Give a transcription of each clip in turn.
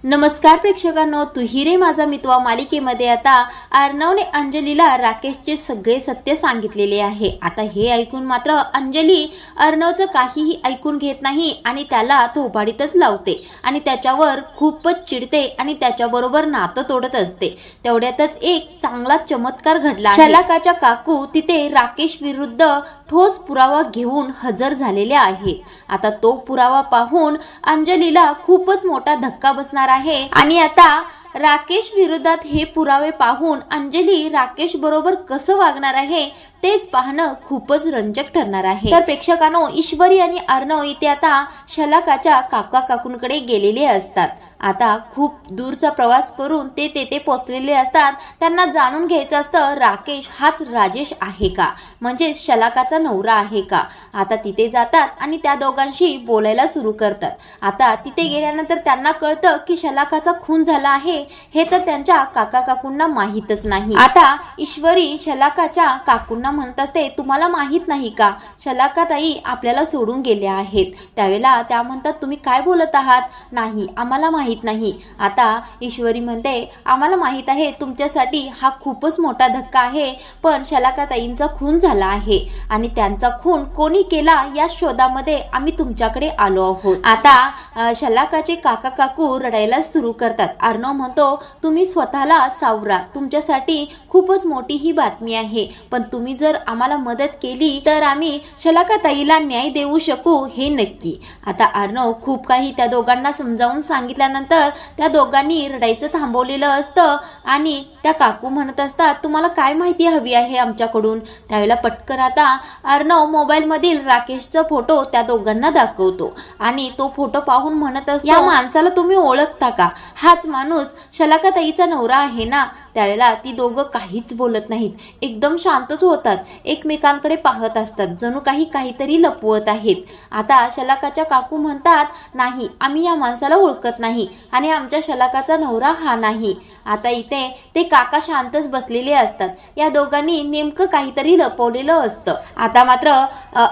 नमस्कार प्रेक्षकांनो, तू रे माझा मितवा मालिकेमध्ये आता अर्णवने अंजलीला राकेशचे सगळे सत्य सांगितलेले आहे। आता हे ऐकून मात्र अंजली अर्णवचं काहीही ऐकून घेत नाही आणि त्याला थोबाडीतच लावते आणि त्याच्यावर खूपच चिडते आणि त्याच्याबरोबर नातं तोडत असते। तेवढ्यातच एक चांगला चमत्कार घडला। शलाकाच्या काकू तिथे राकेश विरुद्ध ठोस पुरावा घेऊन हजर झालेले आहेत। आता तो पुरावा पाहून अंजलीला खूपच मोठा धक्का बसणार आहे आणि आता राकेश विरोधात हे पुरावे पाहून अंजली राकेश बरोबर कसं वागणार आहे तेच पाहणं खूपच रंजक ठरणार आहे। तर प्रेक्षकांनो, ईश्वरी आणि अर्णव इथे आता शलाकाच्या काकांकडे गेलेले असतात। आता खूप दूरचा प्रवास करून ते तेथे पोहोचलेले असतात। त्यांना जाणून घ्यायचं असतं राकेश हाच राजेश आहे का, म्हणजे शलाकाचा नवरा आहे का। आता तिथे जातात आणि त्या दोघांशी बोलायला सुरू करतात। आता तिथे गेल्यानंतर त्यांना कळतं की शलाकाचा खून झाला आहे हे तर त्यांच्या काकांना माहीतच नाही। आता ईश्वरी शलाकाच्या काकूंना म्हणत असते, तुम्हाला माहित नाही का शलाकाताई आपल्याला सोडून गेल्या आहेत। त्यावेळेला त्या म्हणतात, तुम्ही काय बोलत आहात? नाही, आम्हाला माहित नाही। आता ईश्वरी म्हणते, आम्हाला माहित आहे तुमच्यासाठी हा खूपच मोठा धक्का आहे, पण शलाकाताईंचा खून झाला आहे आणि त्यांचा खून कोणी केला या शोधामध्ये आम्ही तुमच्याकडे आलो आहोत। आता शलाकाचे काकू रडायला सुरू करतात। अर्णव म्हणतो, तुम्ही स्वतःला सावरा, तुमच्यासाठी खूपच मोठी ही बातमी आहे, पण तुम्ही जर आम्हाला मदत केली तर आम्ही शलाकाताईला न्याय देऊ शकू हे नक्की। आता अर्णव खूप काही त्या दोघांना समजावून सांगितल्यानंतर त्या दोघांनी रडायचं थांबवलेलं असतं आणि त्या काकू म्हणत असतात, तुम्हाला काय माहिती हवी आहे आमच्याकडून। त्यावेळेला पटकन आता अर्णव मोबाईल मधील राकेशचा फोटो त्या दोघांना दाखवतो आणि तो फोटो पाहून म्हणत असतो, या माणसाला तुम्ही ओळखता का? हाच माणूस शलाकाताईचा नवरा आहे ना। त्यावेळेला ती दोघं काहीच बोलत नाहीत, एकदम शांतच होतात, एकमेकांकडे पाहत असतात, जणू काहीतरी लपवत आहेत। आता शलाकाच्या काकू म्हणतात, नाही, आम्ही या माणसाला ओळखत नाही आणि आमच्या शलाकाचा नवरा हा नाही। आता इथे ते काका शांतच बसलेले असतात, या दोघांनी नेमकं काहीतरी लपवलेलं असतं। आता मात्र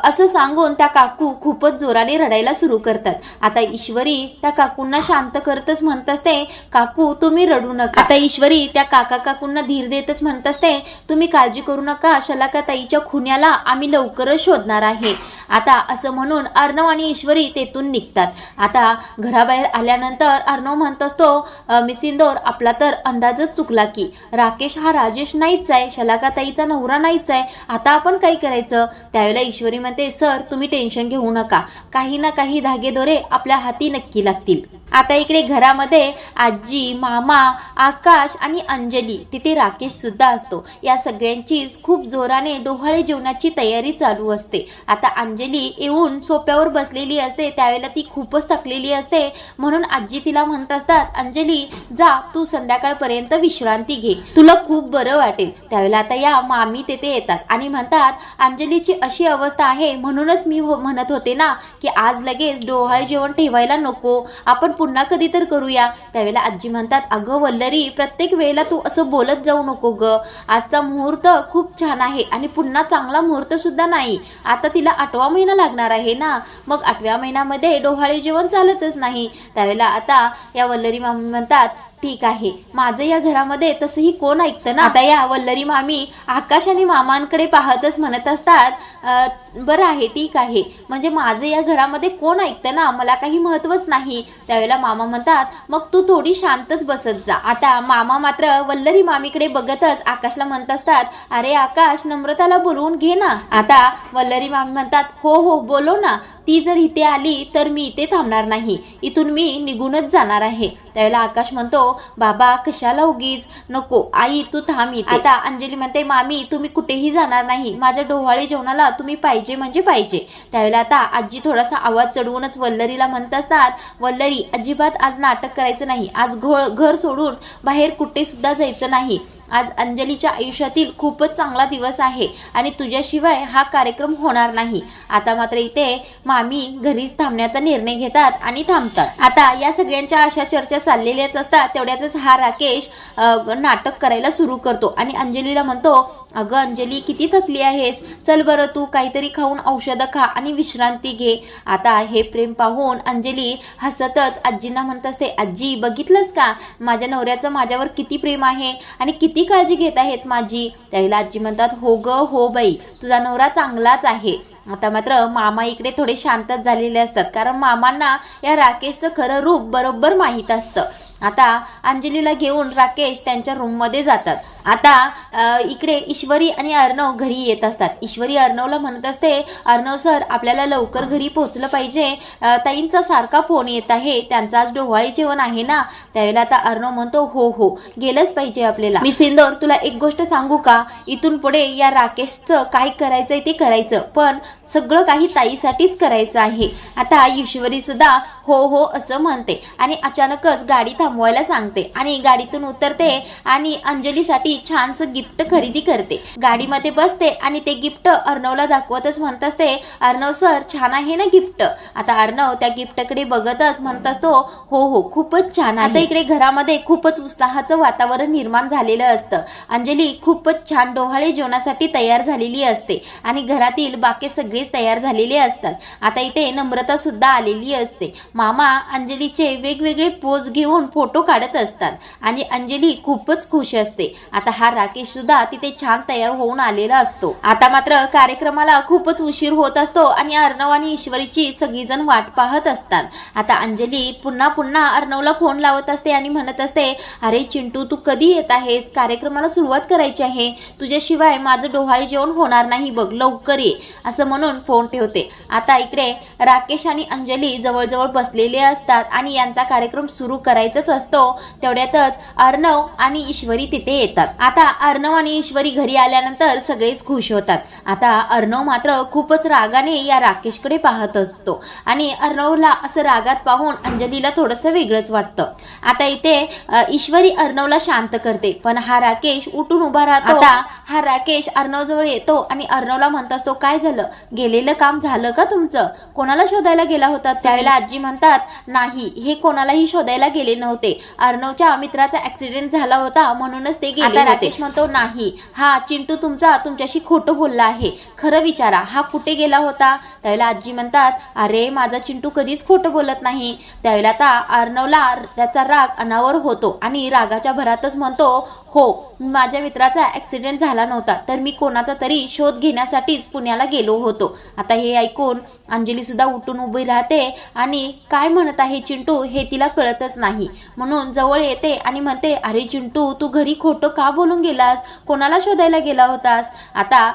असं सांगून त्या काकू खूपच जोराने रडायला सुरू करतात। आता ईश्वरी त्या काकूंना शांत करतच म्हणत असते, काकू तुम्ही रडू नका। आता ईश्वरी त्या काकूंना धीर देतच म्हणत असते, तुम्ही काळजी करू नका, शलाकाताईच्या खुन्याला आम्ही लवकरच शोधणार आहे। आता असं म्हणून अर्णव आणि ईश्वरी तेथून निघतात। आता घराबाहेर आल्यानंतर अर्णव म्हणत असतो, मिस इंदोर, आपला तर अंदाजच चुकला की राकेश हा राजेश नाहीच आहे, शलाकाताईचा नवरा नाहीच आहे। आता आपण काय करायचं? त्यावेळेला ईश्वरी म्हणते, सर तुम्ही टेन्शन घेऊ नका, काही ना काही धागेदोरे आपल्या हाती नक्की लागतील। आता इकडे घरामध्ये आजी, मामा, आकाश आणि अंजली, तिथे राकेश सुद्धा असतो। या सगळ्यांचीच खूप जोराने डोहाळे जेवणाची तयारी चालू असते। आता अंजली येऊन सोप्यावर बसलेली असते, त्यावेळेला ती खूपच थकलेली असते, म्हणून आजी तिला म्हणत असतात, अंजली जा, तू संध्याकाळपर्यंत विश्रांती घे, तुला खूप बरं वाटेल। त्यावेळेला आता या मामी तेथे येतात आणि म्हणतात, अंजलीची अशी अवस्था आहे म्हणूनच मी म्हणत होते ना की आज लगेच डोहाळे जेवण ठेवायला नको, आपण पुन्हा कधी तर करूया। त्यावेळेला आजी म्हणतात, अगं वल्लरी, प्रत्येक वेळेला तू असं बोलत जाऊ नको ग, आजचा मुहूर्त खूप छान आहे आणि पुन्हा चांगला मुहूर्त सुद्धा नाही। आता तिला 8वा महिना लागणार आहे ना, मग 8व्या महिन्यामध्ये डोहाळे जेवण चालतच नाही। त्यावेळेला आता या वल्लरी मामी म्हणतात, ठीक आहे, माझं या घरामध्ये तसंही कोण ऐकतं ना। आता या वल्लरी मामी आकाश आणि मामांकडे पाहतच म्हणत असतात, बरं आहे, ठीक आहे, म्हणजे माझं या घरामध्ये कोण ऐकतं ना, मला काही महत्वच नाही। त्यावेळेला मामा म्हणतात, मग तू थोडी शांतच बसत जा। आता मामा मात्र वल्लरी मामीकडे बघतच आकाशला म्हणत असतात, अरे आकाश, नम्रताला बोलवून घे ना। आता वल्लरी मामी म्हणतात, हो हो बोलो ना, ती जर इथे आली तर मी इथे थांबणार नाही, इथून मी निघूनच जाणार आहे। त्यावेळेला आकाश म्हणतो, बाबा कशाला उगीच, नको आई तू थांब इथे। आता अंजली म्हणते, मामी तुम्ही कुठेही जाणार नाही, माझ्या डोहाळे जेवणाला तुम्ही पाहिजे म्हणजे पाहिजे। त्यावेळेला आता आजी थोडासा आवाज चढवूनच वल्लरीला म्हणत असतात, वल्लरी अजिबात आज नाटक करायचं नाही, आज घर सोडून बाहेर कुठे सुद्धा जायचं नाही, आज अंजलीच्या आयुष्यातील खूपच चांगला दिवस आहे आणि तुझ्याशिवाय हा कार्यक्रम होणार नाही। आता मात्र इथे मामी घरीच थांबण्याचा निर्णय घेतात आणि थांबतात। आता या सगळ्यांच्या अशा चर्चा चाललेल्याच असतात। तेवढ्यातच हा राकेश नाटक करायला सुरू करतो आणि अंजलीला म्हणतो, अगं अंजली किती थकली आहेस, चल बरं तू काहीतरी खाऊन औषधं खा आणि विश्रांती घे. आता हे प्रेम पाहून अंजली हसतच आजींना म्हणत असते, आजी बघितलंस का माझ्या नवऱ्याचं माझ्यावर किती प्रेम आहे आणि किती काळजी घेत आहेत माझी. त्यावेळेला आजी म्हणतात, हो ग हो बाई, तुझा नवरा चांगलाच आहे. आता मात्र मामा इकडे थोडे शांतच झालेले असतात, कारण मामांना या राकेशचं खरं रूप बरोबर माहीत असतं. आता अंजलीला घेऊन राकेश त्यांच्या रूममध्ये जातात. आता इकडे ईश्वरी आणि अर्णव घरी येत असतात. ईश्वरी अर्णवला म्हणत असते, अर्णव सर आपल्याला लवकर घरी पोहोचलं पाहिजे, ताईंचा सारखा फोन येत आहे, त्यांचा आज डोहाळे जेवण आहे ना. त्यावेळेला आता अर्णव म्हणतो, हो हो गेलंच पाहिजे आपल्याला. मी सिंदूर तुला एक गोष्ट सांगू का, इथून पुढे या राकेशचं काय करायचंय ते करायचं, पण सगळं काही ताईसाठीच करायचं आहे. आता ईश्वरी सुद्धा हो हो असं म्हणते आणि अचानकच गाडी थांबवायला सांगते आणि गाडीतून उतरते आणि अंजलीसाठी छानसं गिफ्ट खरेदी करते. गाडीमध्ये बसते आणि ते गिफ्ट अर्णवला दाखवतच म्हणत असते, अर्णव सर छान आहे ना गिफ्ट. आता अर्णव त्या गिफ्टकडे बघतच म्हणत असतो, हो हो खूपच छान आहे. आता इकडे घरामध्ये खूपच उत्साहाचं वातावरण निर्माण झालेलं असतं. अंजली खूपच छान डोहाळे जेवणासाठी तयार झालेली असते आणि घरातील बाकी सगळेच तयार झालेले असतात. आता इथे नम्रता सुद्धा आलेली असते. मामा अंजलीचे वेगवेगळे पोज घेऊन फोटो काढत असतात आणि अंजली खूपच खुश असते. आता हा राकेश सुद्धा तिथे छान तयार होऊन आलेला असतो. आता मात्र कार्यक्रमाला खूपच उशीर होत असतो आणि अर्णव आणि ईश्वरीची सगळीजण वाट पाहत असतात. आता अंजली पुन्हा पुन्हा अर्णवला फोन लावत असते आणि म्हणत असते, अरे चिंटू तू कधी येत आहेस, कार्यक्रमाला सुरुवात करायची आहे, तुझ्याशिवाय माझं डोहाळे जेवण होणार नाही बघ, लवकर ये असं म्हणून फोन ठेवते. आता इकडे राकेश आणि अंजली जवळजवळ बसलेले असतात आणि यांचा कार्यक्रम सुरू करायचाच असतो. तेवढ्यातच अर्णव आणि ईश्वरी तिथे येतात. आता अर्णव आणि ईश्वरी घरी आल्यानंतर सगळेच खुश होतात. आता अर्णव मात्र खूपच रागाने या राकेशकडे पाहत असतो आणि अर्णवला असं रागात पाहून अंजलीला थोडंसं वेगळंच वाटतं. आता इथे ईश्वरी अर्णवला शांत करते, पण हा राकेश उठून उभा राहतो. आता हा राकेश अर्णव जवळ येतो आणि अर्णवला म्हणत असतो, काय झालं, गेलेलं काम झालं का तुमचं, कोणाला शोधायला गेला होता. त्यावेळेला आजी म्हणतात, नाही हे कोणालाही शोधायला गेले नव्हते, अर्णवच्या मित्राचा ऍक्सिडेंट झाला होता म्हणूनच ते गेले. राकेश म्हणतो, नाही हा चिंटू तुमच्याशी खोटं बोलला आहे, खरं विचारा हा कुठे गेला होता. त्यावेळेला आजी म्हणतात, अरे माझा चिंटू कधीच खोटं बोलत नाही. त्यावेळेला आता अर्णवला त्याचा राग अनावर होतो आणि रागाच्या भरातच म्हणतो, हो माझ्या मित्राचा ऍक्सिडेंट झाला नव्हता, तर मी कोणाचा तरी शोध घेण्यासाठीच पुण्याला गेलो होतो. आता हे ऐकून अंजली सुद्धा उठून उभी राहते आणि काय म्हणत आहे चिंटू हे तिला कळतच नाही, म्हणून जवळ येते आणि म्हणते, अरे चिंटू तू घरी खोटं का बोलून गेलास, कोणाला शोधायला गेला होतास. आता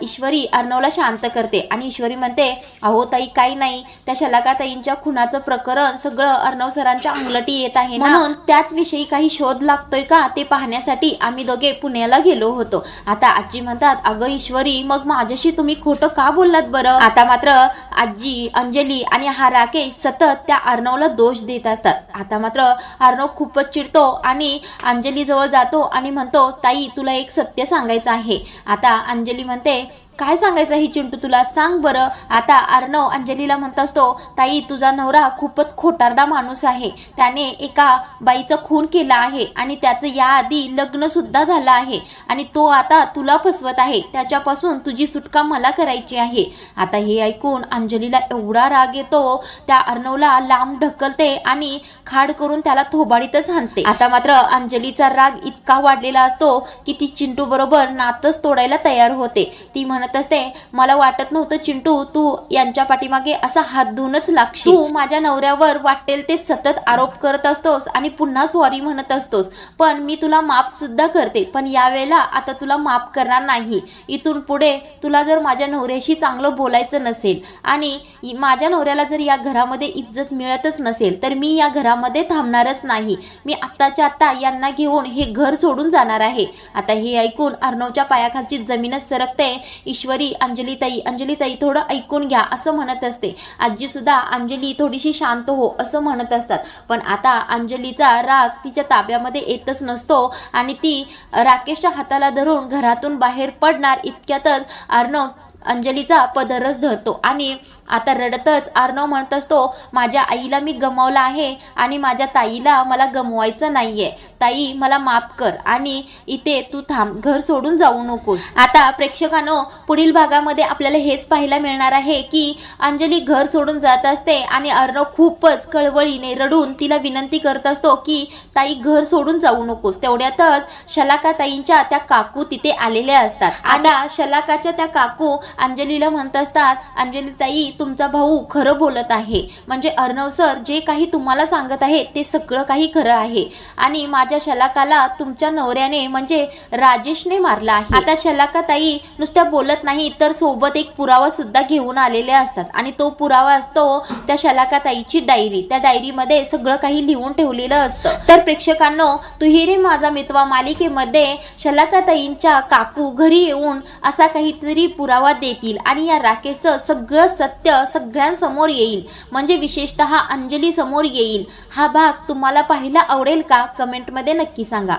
ईश्वरी अर्णवला शांत करते आणि ईश्वरी म्हणते, अहो ताई काही नाही, त्या शलाका ताईंच्या खुनाचं प्रकरण सगळं अर्णव सरांच्या अंगलटी येत आहे, म्हणून त्याच विषयी काही शोध लागतोय का ते पाहण्यासाठी आम्ही दोघे पुण्याला गेलो होतो. आता आजी म्हणतात, अगं ईश्वरी मग माझ्याशी तुम्ही खोटं का बोललात बरं. आता मात्र आजी अंजली आणि हा राकेश सतत त्या अर्णवला दोष देत असतात. आता मात्र अर्णव खूपच चिडतो आणि अंजली जवळ जातो आणि म्हणतो, ताई तुला एक सत्य सांगायचं आहे. आता अंजली म्हणते, काय सांगायचं ही चिंटू तुला, सांग बरं. आता अर्णव अंजलीला म्हणत असतो, ताई तुझा नवरा खूपच खोटारडा माणूस आहे, त्याने एका बाईचा खून केला आहे आणि त्याचं याआधी लग्न सुद्धा झालं आहे आणि तो आता तुला फसवत आहे, त्याच्यापासून तुझी सुटका मला करायची आहे. आता हे ऐकून अंजलीला एवढा राग येतो, त्या अर्णवला लांब ढकलते आणि खाड करून त्याला थोबाडीतच हाणते. आता मात्र अंजलीचा राग इतका वाढलेला असतो की ती चिंटू बरोबर नातच तोडायला तयार होते. ती म्हणत असते, मला वाटत नव्हतं चिंटू तू यांच्या पाठीमागे असा हात धुवूनच लागशील, तू माझ्या नवऱ्यावर वाटेल ते सतत आरोप करत असतोस आणि पुन्हा सॉरी म्हणत असतोस, पण मी तुला माफ सुद्धा करते, पण यावेळेला आता तुला माफ करणार नाही. इथून पुढे तुला जर माझ्या नवऱ्याशी चांगलं बोलायचं नसेल आणि माझ्या नवऱ्याला जर या घरामध्ये इज्जत मिळतच नसेल तर मी या घरामध्ये थांबणारच नाही. मी आत्ताच्या आत्ता यांना घेऊन हे घर सोडून जाणार आहे. आता हे ऐकून अर्णवच्या पायाखालची जमीनच सरकते. ईश्वरी अंजलीताई थोडं ऐकून घ्या असं म्हणत असते. आजी सुद्धा अंजली थोडीशी शांत हो असं म्हणत असतात, पण आता अंजलीचा राग तिच्या ताब्यामध्ये येतच नसतो आणि ती राकेशच्या हाताला धरून घरातून बाहेर पडणार इतक्यातच अर्णव अंजलीचा पदरच धरतो आणि आता रडतच अर्णव म्हणत असतो, माझ्या आईला मी गमावला आहे आणि माझ्या ताईला मला गमवायचं नाहीये. ताई मला माफ कर आणि इथे तू थांब, घर सोडून जाऊ नकोस. आता प्रेक्षकांनो, पुढील भागामध्ये आपल्याला हेच पाहायला मिळणार आहे की अंजली घर सोडून जात असते आणि अर्णव खूपच कळवळीने रडून तिला विनंती करत असतो की ताई घर सोडून जाऊ नकोस. तेवढ्यातच शलाका ताईंच्या त्या काकू तिथे आलेल्या असतात. आता शलाकाच्या त्या काकू अंजलीला म्हणत असतात, अंजली ताई तुमचा भाऊ खरं बोलत आहे, म्हणजे अर्णव सर जे काही तुम्हाला सांगत आहे ते सगळं काही खरं आहे आणि माझ्या शलाकाला तुमच्या नवऱ्याने म्हणजे राजेशने मारला आहे. आता शलाका ताई नुसत्या बोलत नाही तर सोबत एक पुरावा सुद्धा घेऊन आलेल्या असतात आणि तो पुरावा असतो त्या शलाका ताईची डायरी. त्या डायरीमध्ये सगळं काही लिहून ठेवलेलं असतं. तर प्रेक्षकांनो, तू ही रे माझा मितवा मालिकेमध्ये शलाका ताईंच्या काकू घरी येऊन असा काहीतरी पुरावा देतील आणि या राकेशचं सगळं सत्य सगळ्यांसमोर येईल, म्हणजे विशेषतः अंजली समोर येईल. हा भाग तुम्हाला पाहायला आवडेल का? कमेंटमध्ये नक्की सांगा.